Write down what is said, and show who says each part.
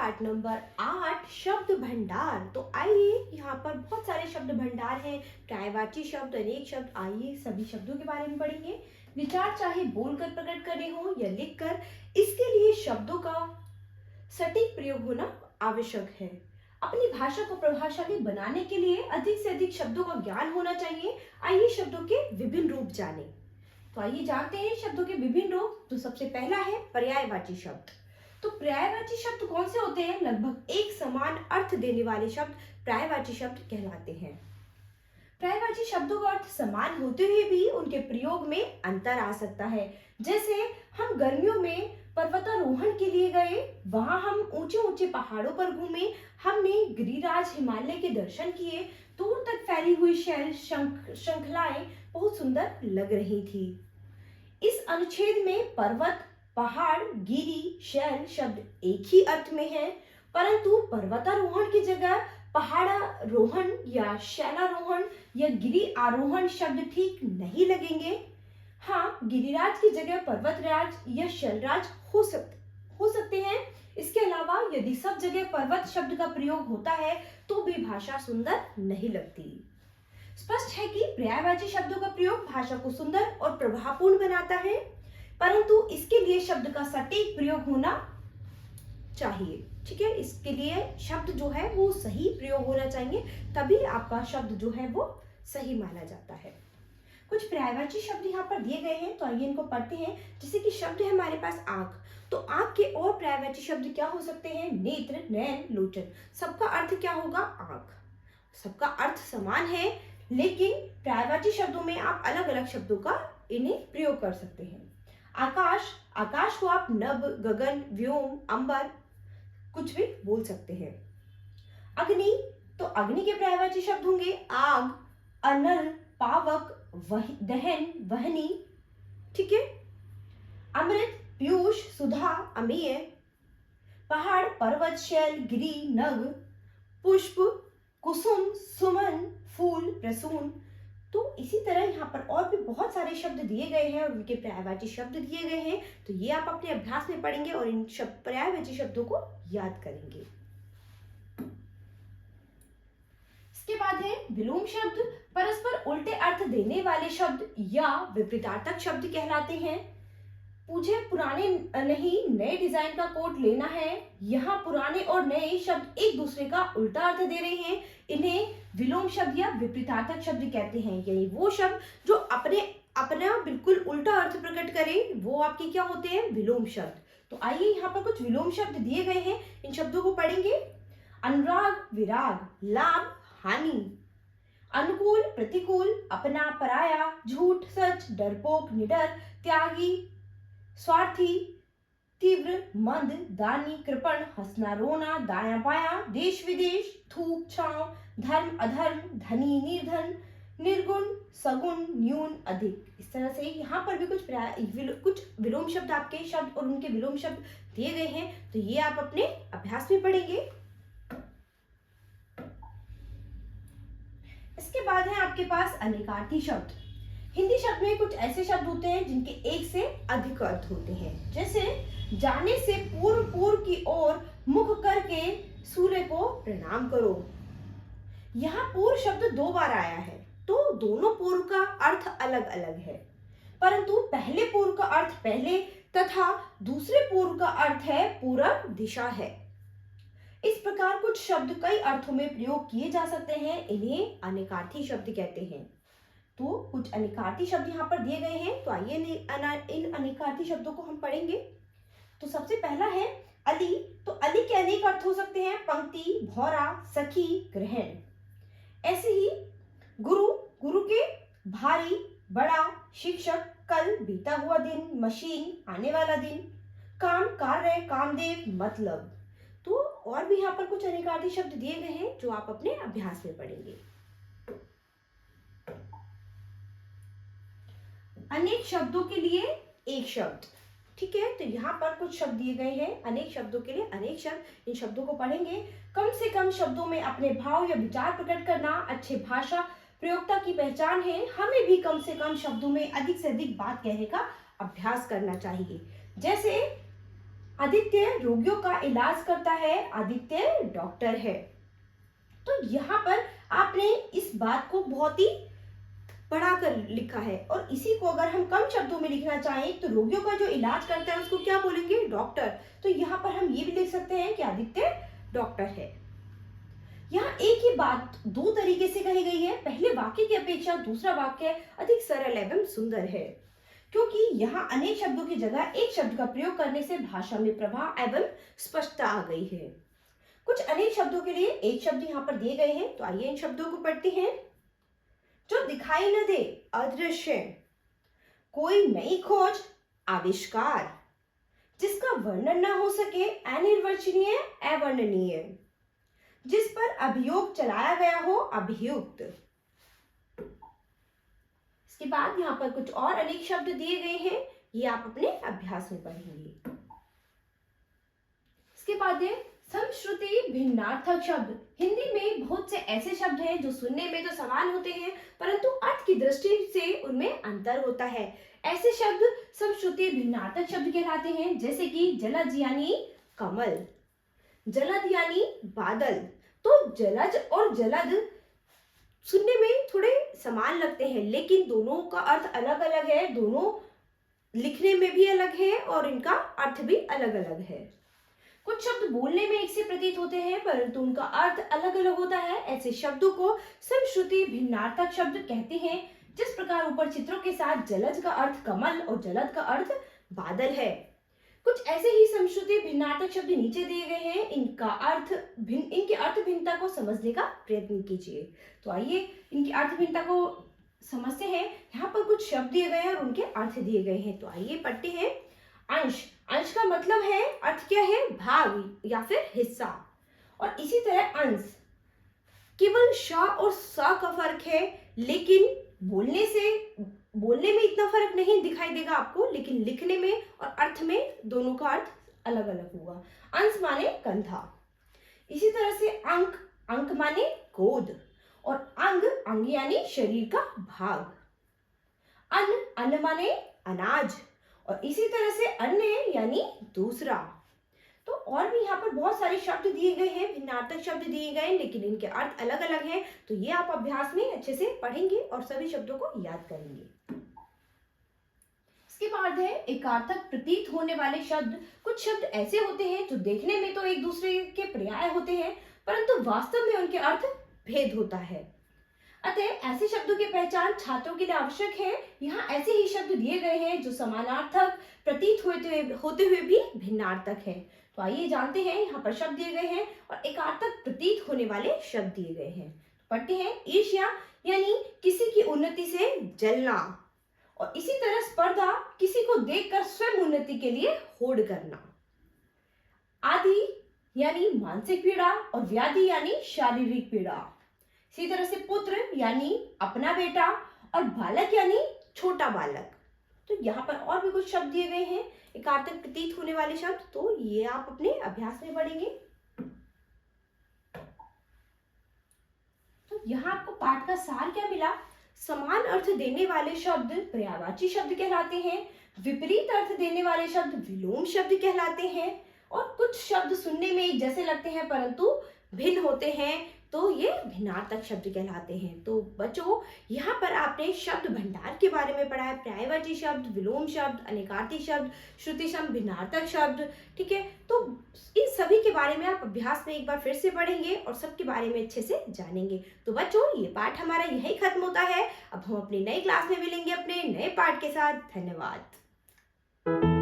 Speaker 1: पाठ नंबर 8 शब्द भंडार। तो आइए यहाँ पर बहुत सारे शब्द भंडार हैं, पर्यायवाची शब्द, अनेक शब्द। आइए सभी शब्दों के बारे में पढ़ेंगे। विचार चाहे बोलकर प्रकट करने हो या लिखकर, इसके लिए शब्दों का सटीक प्रयोग होना आवश्यक है। अपनी भाषा को प्रभावशाली बनाने के लिए अधिक से अधिक शब्दों का ज्ञान होना चाहिए। आइए शब्दों के विभिन्न रूप जानें। तो आइए जानते हैं शब्दों के विभिन्न रूप। तो सबसे पहला है पर्यायवाची शब्द। तो पर्यायवाची शब्द कौन से होते हैं? लगभग एक समान अर्थ देने वाले शब्द पर्यायवाची शब्द कहलाते हैं। पर्यायवाची शब्दों का अर्थ समान होते हुए भी उनके प्रयोग में अंतर आ सकता है। जैसे हम गर्मियों में पर्वतारोहण के लिए गए, वहां हम ऊंचे ऊंचे पहाड़ों पर घूमे, हमने गिरिराज हिमालय के दर्शन किए। दूर तक फैली हुई शैल श्रृंखलाएं बहुत सुंदर लग रही थी। इस अनुच्छेद में पर्वत, पहाड़, गिरी, शैल शब्द एक ही अर्थ में है, परंतु पर्वतारोहण की जगह पहाड़ारोहण या शैलारोहण या गिरी आरोहण शब्द ठीक नहीं लगेंगे। हाँ, गिरिराज की जगह पर्वतराज या शैलराज हो सकते हैं। इसके अलावा यदि सब जगह पर्वत शब्द का प्रयोग होता है तो भी भाषा सुंदर नहीं लगती। स्पष्ट है कि पर्यायवाची शब्दों का प्रयोग भाषा को सुंदर और प्रभावपूर्ण बनाता है, परंतु इसके लिए शब्द का सटीक प्रयोग होना चाहिए। ठीक है, इसके लिए शब्द जो है वो सही प्रयोग होना चाहिए, तभी आपका शब्द जो है वो सही माना जाता है। कुछ पर्यायवाची शब्द यहाँ पर दिए गए हैं, तो आइए इनको पढ़ते हैं। जैसे कि शब्द है हमारे पास आंख, तो आंख के और पर्यायवाची शब्द क्या हो सकते हैं? नेत्र, नयन, लोचन। सबका अर्थ क्या होगा? आंख। सबका अर्थ समान है, लेकिन पर्यायवाची शब्दों में आप अलग अलग शब्दों का इन्हें प्रयोग कर सकते हैं। आकाश, आकाश को आप नभ, गगन, व्योम, अंबर कुछ भी बोल सकते हैं। अग्नि, तो अग्नि के पर्यायवाची शब्द होंगे आग, अनल, पावक, दहन, वहनी। ठीक है। अमृत, पीयूष, सुधा, अमेय। पहाड़, पर्वत, शैल, गिरी, नग। पुष्प, कुसुम, सुमन, फूल, प्रसून। तो इसी तरह यहाँ पर और भी बहुत सारे शब्द दिए गए हैं और उनके पर्यायवाची शब्द दिए गए हैं, तो ये आप अपने अभ्यास में पढ़ेंगे और इन पर्यायवाची शब्दों को याद करेंगे। इसके बाद है विलोम शब्द। परस्पर उल्टे अर्थ देने वाले शब्द या विपरीतार्थक शब्द कहलाते हैं। मुझे पुराने नहीं नए डिजाइन का कोट लेना है, यहाँ पुराने और नए शब्द एक दूसरे का उल्टा अर्थ दे रहे हैं, इन्हें विलोम शब्द या विपरीतार्थक शब्द कहते हैं। यानी वो शब्द जो अपना बिल्कुल उल्टा अर्थ प्रकट करें, वो आपके क्या होते हैं? विलोम शब्द। तो आइए यहाँ पर कुछ विलोम शब्द दिए गए हैं, इन शब्दों को पढ़ेंगे। अनुराग, विराग, लाभ, हानि। अनुकूल, प्रतिकूल, अपना, पराया, झूठ, सच, डरपोक, निडर, त्यागी, स्वार्थी, तीव्र, मंद, दानी, कृपण, हंसना, रोना, दाया बाया, देश विदेश, धूप, छांव, धर्म, अधर्म, धनी, निर्धन, निर्गुण, सगुण, न्यून, अधिक। इस तरह से यहाँ पर भी कुछ विलोम शब्द, आपके शब्द और उनके विलोम शब्द दिए गए हैं, तो ये आप अपने अभ्यास में पढ़ेंगे। इसके बाद है आपके पास अनेकार्थी शब्द। हिंदी शब्द में कुछ ऐसे शब्द होते हैं जिनके एक से अधिक अर्थ होते हैं। जैसे जाने से पूर्व, पूर्व की ओर मुख करके सूर्य को प्रणाम करो। यहाँ पूर्व शब्द 2 बार आया है, तो दोनों पूर्व का अर्थ अलग अलग है, परंतु पहले पूर्व का अर्थ पहले तथा दूसरे पूर्व का अर्थ है पूरब दिशा है। इस प्रकार कुछ शब्द कई अर्थों में प्रयोग किए जा सकते हैं, इन्हें अनेकार्थी शब्द कहते हैं। तो कुछ अनेकार्थी शब्द यहाँ पर दिए गए हैं, तो आइए इन अनेकार्थी शब्दों को हम पढ़ेंगे। तो सबसे पहला है अली। तो अली के अनेक अर्थ हो सकते हैं, पंक्ति, भौरा, सखी, ग्रहण। ऐसे ही गुरु, गुरु के भारी, बड़ा, शिक्षक, कल, बीता हुआ दिन, मशीन, आने वाला दिन, काम, कार्य, कामदेव, मतलब। तो और भी यहाँ पर कुछ अनेकार्थी शब्द दिए गए हैं जो आप अपने अभ्यास में पढ़ेंगे। अनेक शब्दों के लिए एक शब्द। ठीक है, तो यहाँ पर कुछ शब्द दिए गए हैं अनेक शब्दों के लिए अनेक शब्द, इन शब्दों को पढ़ेंगे। कम से कम शब्दों में अपने भाव या विचार प्रकट करना अच्छे भाषा प्रयोक्ता की पहचान है। हमें भी कम से कम शब्दों में अधिक से अधिक बात कहने का अभ्यास करना चाहिए। जैसे आदित्य रोगियों का इलाज करता है, आदित्य डॉक्टर है। तो यहाँ पर आपने इस बात को बहुत ही बढ़ाकर लिखा है, और इसी को अगर हम कम शब्दों में लिखना चाहें तो रोगियों का जो इलाज करता है उसको क्या बोलेंगे? डॉक्टर। तो यहाँ पर हम ये भी लिख सकते हैं कि आदित्य डॉक्टर है। यहाँ एक ही बात दो तरीके से कही गई है। पहले वाक्य की अपेक्षा दूसरा वाक्य अधिक सरल एवं सुंदर है, क्योंकि यहाँ अनेक शब्दों की जगह एक शब्द का प्रयोग करने से भाषा में प्रभाव एवं स्पष्टता आ गई है। कुछ अनेक शब्दों के लिए एक शब्द यहाँ पर दिए गए हैं, तो आइए इन शब्दों को पढ़ते हैं। जो दिखाई न दे, अदृश्य। कोई नई खोज, आविष्कार। जिसका वर्णन न हो सके, अनिर्वचनीय, अवर्णनीय। जिस पर अभियोग चलाया गया हो, अभियुक्त। इसके बाद यहाँ पर कुछ और अनेक शब्द दिए गए हैं, ये आप अपने अभ्यास में पढ़ेंगे। इसके बाद है समश्रुति भिन्नार्थक शब्द। हिंदी में बहुत से ऐसे शब्द हैं जो सुनने में तो समान होते हैं, परंतु अर्थ की दृष्टि से उनमें अंतर होता है। ऐसे शब्द समश्रुति भिन्नार्थक शब्द कहलाते हैं, जैसे कि जलज यानी कमल, जलद यानी बादल। तो जलज और जलद सुनने में थोड़े समान लगते हैं, लेकिन दोनों का अर्थ अलग अलग है, दोनों लिखने में भी अलग है और इनका अर्थ भी अलग अलग है। कुछ शब्द बोलने में एक से प्रतीत होते हैं, परंतु उनका अर्थ अलग अलग होता है। ऐसे शब्दों को समश्रुति भिन्नार्थक शब्द कहते हैं। जिस प्रकार ऊपर चित्रों के साथ जलज का अर्थ कमल और जलद का अर्थ बादल है, कुछ ऐसे ही समश्रुति भिन्नार्थक शब्द नीचे दिए गए हैं। इनके अर्थ भिन्नता को समझने का प्रयत्न कीजिए। तो आइए इनकी अर्थ भिन्नता को समझते हैं। यहाँ पर कुछ शब्द दिए गए हैं और उनके अर्थ दिए गए हैं, तो आइए पढ़ते हैं। अंश, अंश का मतलब है, अर्थ क्या है? भाग या फिर हिस्सा। और इसी तरह अंश, केवल श और स का फर्क है, लेकिन बोलने में इतना फर्क नहीं दिखाई देगा आपको, लेकिन लिखने में और अर्थ में दोनों का अर्थ अलग अलग होगा। अंश माने कंधा। इसी तरह से अंक, अंक माने गोद, और अंग, अंग यानी शरीर का भाग। अन्न, अन्न माने अनाज, और इसी तरह से अन्य यानी दूसरा। तो और भी यहाँ पर बहुत सारे शब्द दिए गए हैं, भिन्नार्थक शब्द दिए गए हैं, लेकिन इनके अर्थ अलग अलग हैं। तो ये आप अभ्यास में अच्छे से पढ़ेंगे और सभी शब्दों को याद करेंगे। इसके बाद है एकार्थक प्रतीत होने वाले शब्द। कुछ शब्द ऐसे होते हैं जो देखने में तो एक दूसरे के पर्याय होते हैं, परंतु वास्तव में उनके अर्थ भेद होता है। अतः ऐसे शब्दों की पहचान छात्रों के लिए आवश्यक है। यहाँ ऐसे ही शब्द दिए गए हैं जो समानार्थक प्रतीत होते हुए भी भिन्नार्थक है। तो आइए जानते हैं, यहाँ पर शब्द दिए गए हैं और एकार्थक प्रतीत होने वाले शब्द दिए गए हैं। पढ़ते हैं। ईर्ष्या यानी किसी की उन्नति से जलना, और इसी तरह स्पर्धा, किसी को देखकर स्वयं उन्नति के लिए होड़ करना। आदि यानी मानसिक पीड़ा, और व्याधि यानी शारीरिक पीड़ा। इसी तरह से पुत्र यानी अपना बेटा, और बालक यानी छोटा बालक। तो यहाँ पर और भी कुछ शब्द दिए गए हैं एकार्थक प्रतीत होने वाले शब्द, तो ये आप अपने अभ्यास में पढ़ेंगे। तो यहाँ आपको पाठ का सार क्या मिला? समान अर्थ देने वाले शब्द पर्यायवाची शब्द कहलाते हैं, विपरीत अर्थ देने वाले शब्द विलोम शब्द कहलाते हैं, और कुछ शब्द सुनने में एक जैसे लगते हैं परंतु भिन्न होते हैं, तो ये भिन्नार्थक शब्द कहलाते हैं। तो बच्चों, यहाँ पर आपने शब्द भंडार के बारे में पढ़ा है, पर्यायवाची शब्द, विलोम शब्द, अनेकार्थी शब्द, श्रुति शब्द, भिन्नार्थक शब्द, ठीक है। तो इन सभी के बारे में आप अभ्यास में एक बार फिर से पढ़ेंगे और सबके बारे में अच्छे से जानेंगे। तो बच्चों, ये पाठ हमारा यही खत्म होता है। अब हम अपनी नई क्लास में मिलेंगे अपने नए पाठ के साथ। धन्यवाद।